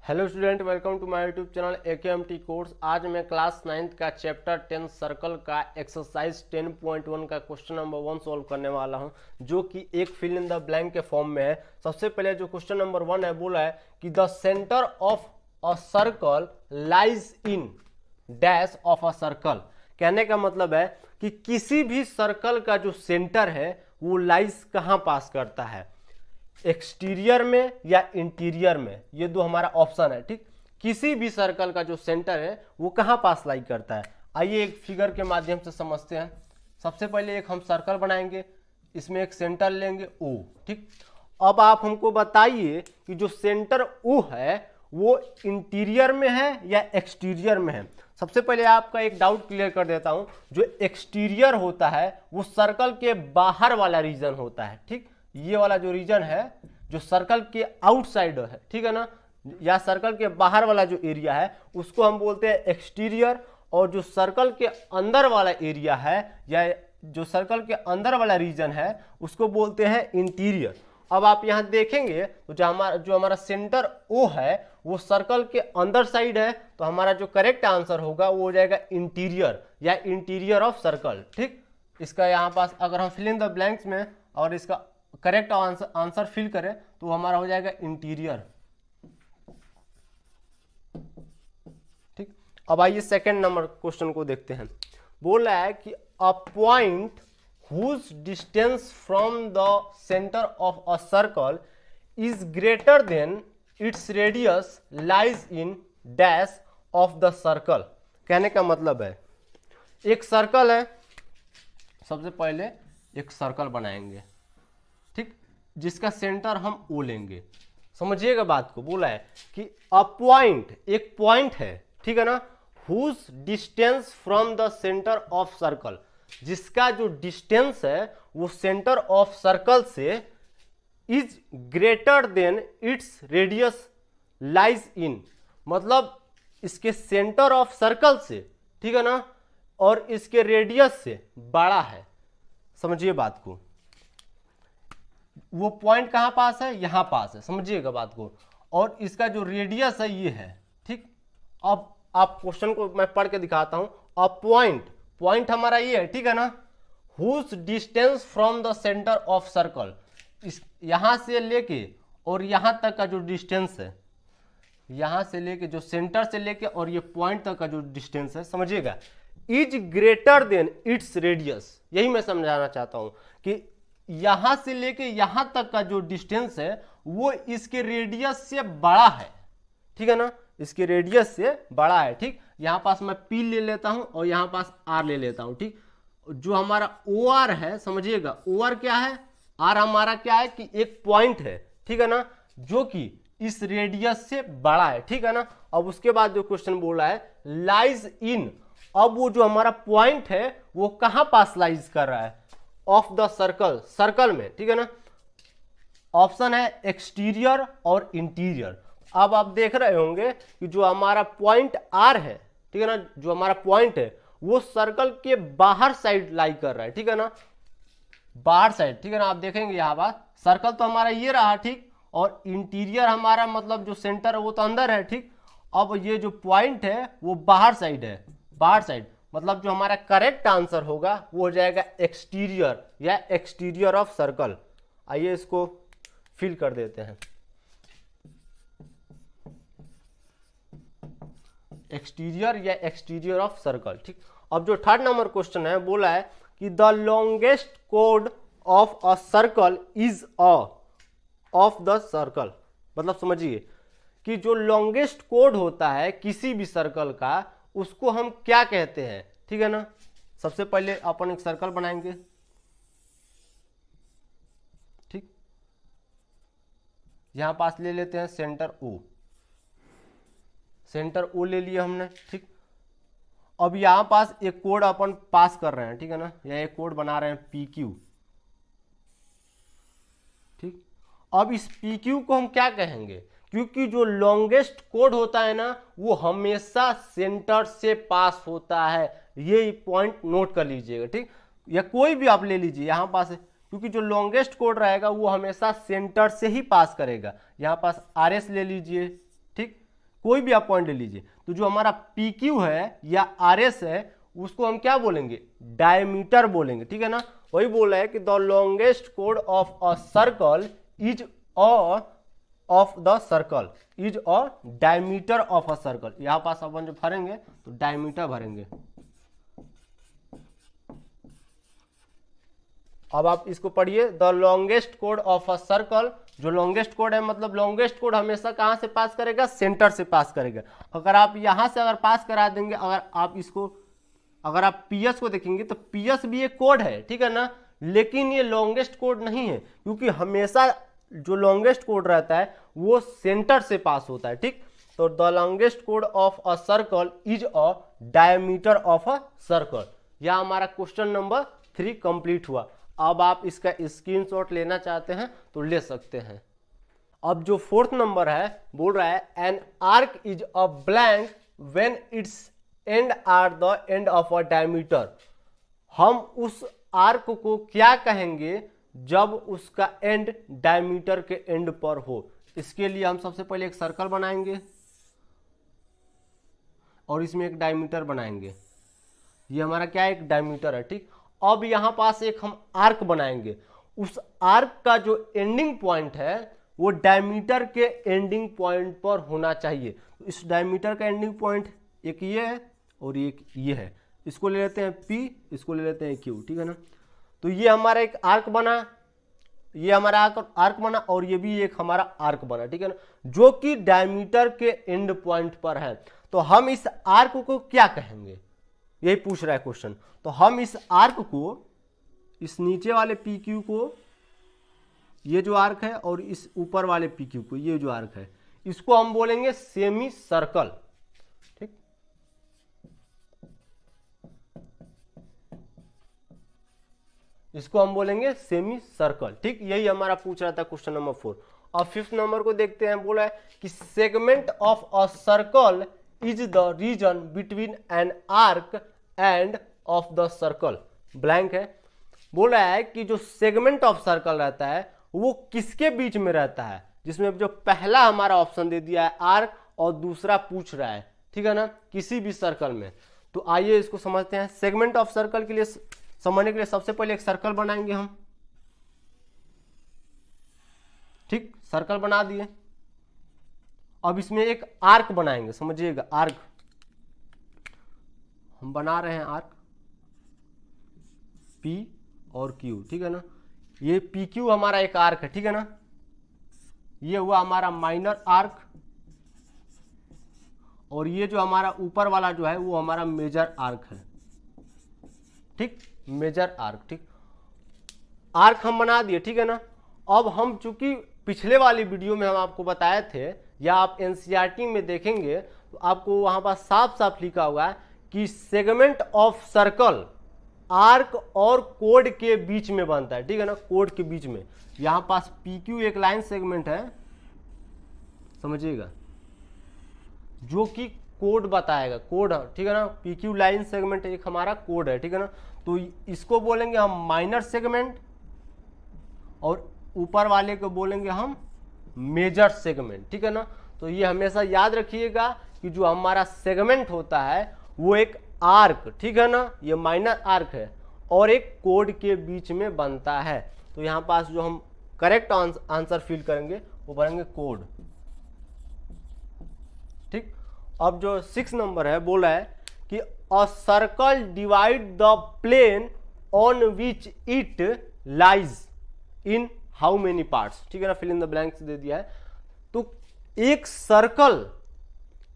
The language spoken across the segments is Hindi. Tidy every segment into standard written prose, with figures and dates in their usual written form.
Hello student, welcome to my YouTube channel AKMT course. आज मैं क्लास 9th का चैप्टर 10 सर्कल का एक्सरसाइज 10.1 का क्वेश्चन नंबर 1 सॉल्व करने वाला हूं, जो कि एक फिल इन द ब्लैंक के फॉर्म में है। सबसे पहले जो क्वेश्चन नंबर 1 है, बोला है कि the centre of a circle lies in dash of a circle. कहने का मतलब है कि किसी भी सर्कल का जो सेंटर है वो लाइज कहाँ पास करता है, एक्सटीरियर में या इंटीरियर में। ये दो हमारा ऑप्शन है। ठीक, किसी भी सर्कल का जो सेंटर है वो कहाँ पास लाई करता है। आइए एक फिगर के माध्यम से समझते हैं। सबसे पहले एक हम सर्कल बनाएंगे, इसमें एक सेंटर लेंगे O। ठीक, अब आप हमको बताइए कि जो सेंटर O है वो इंटीरियर में है या एक्सटीरियर में है। सबसे पहले आपका एक डाउट क्लियर कर देता हूं, जो एक्सटीरियर होता है वो सर्कल के बाहर वाला रीजन होता है। ठीक, ये वाला जो रीजन है जो सर्कल के आउटसाइड है, ठीक है ना, या सर्कल के बाहर वाला जो एरिया है उसको हम बोलते हैं एक्सटीरियर, और जो सर्कल के अंदर वाला एरिया है या जो सर्कल के अंदर वाला रीजन है उसको बोलते हैं इंटीरियर। अब आप यहां देखेंगे तो जो हमारा सेंटर O है वो सर्कल के अंदर साइड है, तो हमारा जो करेक्ट आंसर होगा वो हो जाएगा इंटीरियर या इंटीरियर ऑफ सर्कल। ठीक, इसका यहाँ पास अगर हम फिल इन द ब्लैंक्स में और इसका करेक्ट आंसर फिल करें तो हमारा हो जाएगा इंटीरियर। ठीक, अब आइए सेकंड नंबर क्वेश्चन को देखते हैं। बोल रहा है कि a point whose distance from the centre of a circle is greater than its radius lies in dash of the circle. कहने का मतलब है एक सर्कल है, सबसे पहले एक सर्कल बनाएंगे, ठीक, जिसका सेंटर हम O लेंगे। समझिएगा बात को। बोला है कि अ पॉइंट, एक पॉइंट है, ठीक है ना, whose distance from the centre of circle, जिसका जो डिस्टेंस है वो सेंटर ऑफ सर्कल से is greater than its radius lies in, मतलब इसके सेंटर ऑफ सर्कल से, ठीक है ना, और इसके रेडियस से बड़ा है। समझिए बात को। वो पॉइंट कहां पास है, यहां पास है, समझिएगा बात को, और इसका जो रेडियस है ये है। ठीक, अब आप क्वेश्चन को मैं पढ़ के दिखाता हूं। अ पॉइंट हमारा ये है, ठीक है ना, whose distance from the centre of circle, इस यहां से लेके और यहां तक का जो डिस्टेंस है, यहां से लेके जो सेंटर से लेके और ये पॉइंट तक का जो डिस्टेंस है, समझिएगा, is greater than its radius. यही मैं समझाना चाहता हूं कि यहां से लेके यहां तक का जो डिस्टेंस है वो इसके रेडियस से बड़ा है, ठीक है ना, इसके रेडियस से बड़ा है। ठीक, यहां पास मैं P ले लेता हूं और यहां पास R ले लेता हूं। ठीक, जो हमारा OR है, समझिएगा OR क्या है, R हमारा क्या है कि एक पॉइंट है, ठीक है ना, जो कि इस रेडियस से बड़ा है, ठीक है ना। अब उसके बाद जो क्वेश्चन बोला है लाइज इन, अब वो जो हमारा पॉइंट है वो कहां पास लाइज कर रहा है, ऑफ द सर्कल, सर्कल में, ठीक है ना। ऑप्शन है एक्सटीरियर और इंटीरियर। अब आप देख रहे होंगे कि जो हमारा पॉइंट R है, ठीक है ना, जो हमारा पॉइंट है वो सर्कल के बाहर साइड लाई कर रहा है, ठीक है ना, बाहर साइड, ठीक है ना। आप देखेंगे यहाँ पर सर्कल तो हमारा ये रहा, ठीक, और इंटीरियर हमारा मतलब जो सेंटर है वो तो अंदर है। ठीक, अब ये जो पॉइंट है वो बाहर साइड है, बाहर साइड, मतलब जो हमारा करेक्ट आंसर होगा वो हो जाएगा एक्सटीरियर या एक्सटीरियर ऑफ सर्कल। आइए इसको फिल कर देते हैं, एक्सटीरियर या एक्सटीरियर ऑफ सर्कल। ठीक, अब जो थर्ड नंबर क्वेश्चन है, बोला है कि the longest code of a circle is a of the circle. मतलब समझिए कि जो लॉन्गेस्ट कोड होता है किसी भी सर्कल का उसको हम क्या कहते हैं, ठीक है ना। सबसे पहले अपन एक सर्कल बनाएंगे, ठीक, यहां पास ले लेते हैं सेंटर O, सेंटर O ले लिया हमने। ठीक, अब यहां पास एक कोड अपन पास कर रहे हैं, ठीक है ना, या एक कोड बना रहे हैं PQ। ठीक, अब इस PQ को हम क्या कहेंगे, क्योंकि जो लॉन्गेस्ट कोड होता है ना वो हमेशा सेंटर से पास होता है। ये पॉइंट नोट कर लीजिएगा। ठीक, या कोई भी आप ले लीजिए यहां पास, क्योंकि जो लॉन्गेस्ट कोड रहेगा वो हमेशा सेंटर से ही पास करेगा। यहाँ पास RS ले लीजिए, ठीक, कोई भी आप पॉइंट ले लीजिए। तो जो हमारा पी क्यू है या आर एस है उसको हम क्या बोलेंगे, डायमीटर बोलेंगे, ठीक है ना। वही बोल रहा है कि the longest code of a circle is of the circle is a diameter of a circle. यहां पास अपन जो भरेंगे तो डायमीटर भरेंगे। अब आप इसको पढ़िए, the longest code of a circle. जो लॉन्गेस्ट कोड है मतलब लॉन्गेस्ट कोड हमेशा कहां से पास करेगा, सेंटर से पास करेगा। अगर आप यहां से अगर पास करा देंगे, अगर आप पीएस को देखेंगे तो पीएस भी एक कोड है, ठीक है ना, लेकिन ये लॉन्गेस्ट कोड नहीं है, क्योंकि हमेशा जो लॉन्गेस्ट कोड रहता है वो सेंटर से पास होता है, ठीक। तो the longest code of a circle is a diameter of a circle. यह हमारा क्वेश्चन नंबर 3 कंप्लीट हुआ। अब आप इसका स्क्रीनशॉट लेना चाहते हैं तो ले सकते हैं। अब जो 4th नंबर है बोल रहा है an arc is a blank when its end are the end of a diameter. हम उस आर्क को क्या कहेंगे जब उसका एंड डायमीटर के एंड पर हो। इसके लिए हम सबसे पहले एक सर्कल बनाएंगे और इसमें एक डायमीटर बनाएंगे। ये हमारा क्या है, एक डायमीटर है, ठीक। अब यहां पास एक हम आर्क बनाएंगे। उस आर्क का जो एंडिंग पॉइंट है वो डायमीटर के एंडिंग पॉइंट पर होना चाहिए। तो इस डायमीटर का एंडिंग पॉइंट एक ये है और एक ये है। इसको ले लेते हैं P, इसको ले लेते हैं Q, ठीक है ना। तो ये हमारा एक आर्क बना, ये हमारा आर्क बना और ये भी एक हमारा आर्क बना, ठीक है ना, जो कि डायमीटर के एंड पॉइंट पर है। तो हम इस आर्क को क्या कहेंगे, यही पूछ रहा है क्वेश्चन। तो हम इस आर्क को, इस नीचे वाले PQ को, ये जो आर्क है, और इस ऊपर वाले PQ को, ये जो आर्क है, इसको हम बोलेंगे सेमी सर्कल, ठीक। इसको हम बोलेंगे सेमी सर्कल, ठीक। यही हमारा पूछ रहा था क्वेश्चन नंबर 4। और 5th नंबर को देखते हैं। बोला है कि segment of a circle is the region between an arc end of the circle. Blank है। बोल रहा है कि जो सेगमेंट ऑफ सर्कल रहता है वो किसके बीच में रहता है, जिसमें जो पहला हमारा ऑप्शन दे दिया है आर्क और दूसरा पूछ रहा है, ठीक है ना, किसी भी सर्कल में। तो आइए इसको समझते हैं। सेगमेंट ऑफ सर्कल के लिए समझने के लिए सबसे पहले एक सर्कल बनाएंगे हम, ठीक। सर्कल बना दिए। अब इसमें एक आर्क बनाएंगे, समझिएगा, आर्क हम बना रहे हैं, आर्क P और Q, ठीक है ना। ये PQ हमारा एक आर्क है, ठीक है ना। ये हुआ हमारा माइनर आर्क और ये जो हमारा ऊपर वाला जो है वो हमारा मेजर आर्क है, ठीक, मेजर आर्क, ठीक। आर्क हम बना दिए, ठीक है ना। अब हम चूंकि पिछले वाली वीडियो में हम आपको बताए थे, या आप NCERT में देखेंगे तो आपको वहां पर साफ साफ लिखा हुआ है कि सेगमेंट ऑफ सर्कल आर्क और कोड के बीच में बनता है, ठीक है ना, कोड के बीच में। यहां पास PQ एक लाइन सेगमेंट है, समझिएगा, जो कि कोड बताएगा, कोड, ठीक है ना। PQ लाइन सेगमेंट एक हमारा कोड है, ठीक है ना। तो इसको बोलेंगे हम माइनर सेगमेंट और ऊपर वाले को बोलेंगे हम मेजर सेगमेंट, ठीक है ना। तो ये हमेशा याद रखिएगा कि जो हमारा सेगमेंट होता है वो एक आर्क, ठीक है ना, ये माइनर आर्क है और एक कोड के बीच में बनता है। तो यहाँ पास जो हम करेक्ट आंसर फिल करेंगे वो भरेंगे कोड, ठीक। अब जो 6 नंबर है बोला है कि a circle divide the plane on which it lies in how many parts, ठीक है ना, फिल इन द ब्लैंक्स दे दिया है। तो एक सर्कल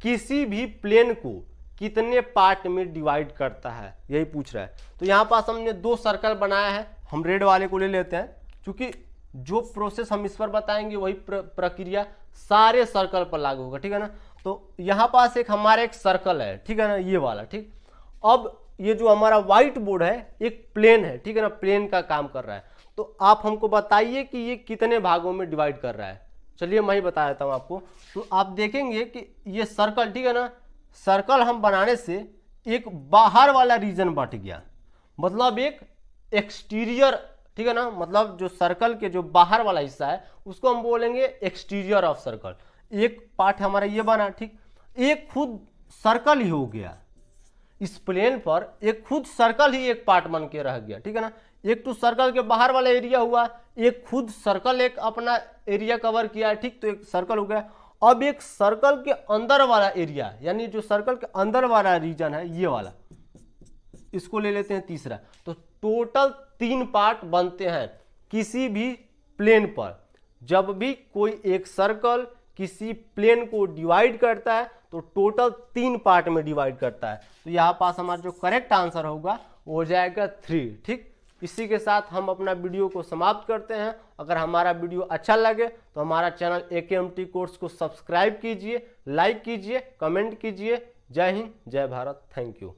किसी भी प्लेन को कितने पार्ट में डिवाइड करता है, यही पूछ रहा है। तो यहां पास हमने 2 सर्कल बनाया है, हम रेड वाले को ले लेते हैं, क्योंकि जो प्रोसेस हम इस पर बताएंगे वही प्रक्रिया सारे सर्कल पर लागू होगा, ठीक है ना। तो यहां पास एक हमारा एक सर्कल है, ठीक है ना, ये वाला, ठीक। अब ये जो हमारा व्हाइट बोर्ड है एक प्लेन है, ठीक है ना, प्लेन का काम कर रहा है। तो आप हमको बताइए कि ये कितने भागों में डिवाइड कर रहा है। चलिए मैं ही बता देता हूं आपको। तो आप देखेंगे कि ये सर्कल, ठीक है ना, सर्कल हम बनाने से एक बाहर वाला रीजन बट गया, मतलब एक एक्सटीरियर, ठीक है ना, मतलब जो सर्कल के जो बाहर वाला हिस्सा है उसको हम बोलेंगे एक्सटीरियर ऑफ सर्कल। एक पार्ट हमारा ये बना, ठीक। एक खुद सर्कल ही हो गया, इस प्लेन पर एक खुद सर्कल ही एक पार्ट बन के रह गया, ठीक है ना। एक तो सर्कल के बाहर वाला एरिया हुआ, एक खुद सर्कल एक अपना एरिया कवर किया, ठीक, तो एक सर्कल हो गया। अब एक सर्कल के अंदर वाला एरिया, यानी जो सर्कल के अंदर वाला रीजन है ये वाला, इसको ले लेते हैं तीसरा। तो टोटल 3 पार्ट बनते हैं किसी भी प्लेन पर। जब भी कोई एक सर्कल किसी प्लेन को डिवाइड करता है तो टोटल 3 पार्ट में डिवाइड करता है। तो यहाँ पास हमारा जो करेक्ट आंसर होगा वो हो जाएगा 3, ठीक। इसी के साथ हम अपना वीडियो को समाप्त करते हैं। अगर हमारा वीडियो अच्छा लगे तो हमारा चैनल AKMT कोर्स को सब्सक्राइब कीजिए, लाइक कीजिए, कमेंट कीजिए। जय हिंद, जय भारत, थैंक यू।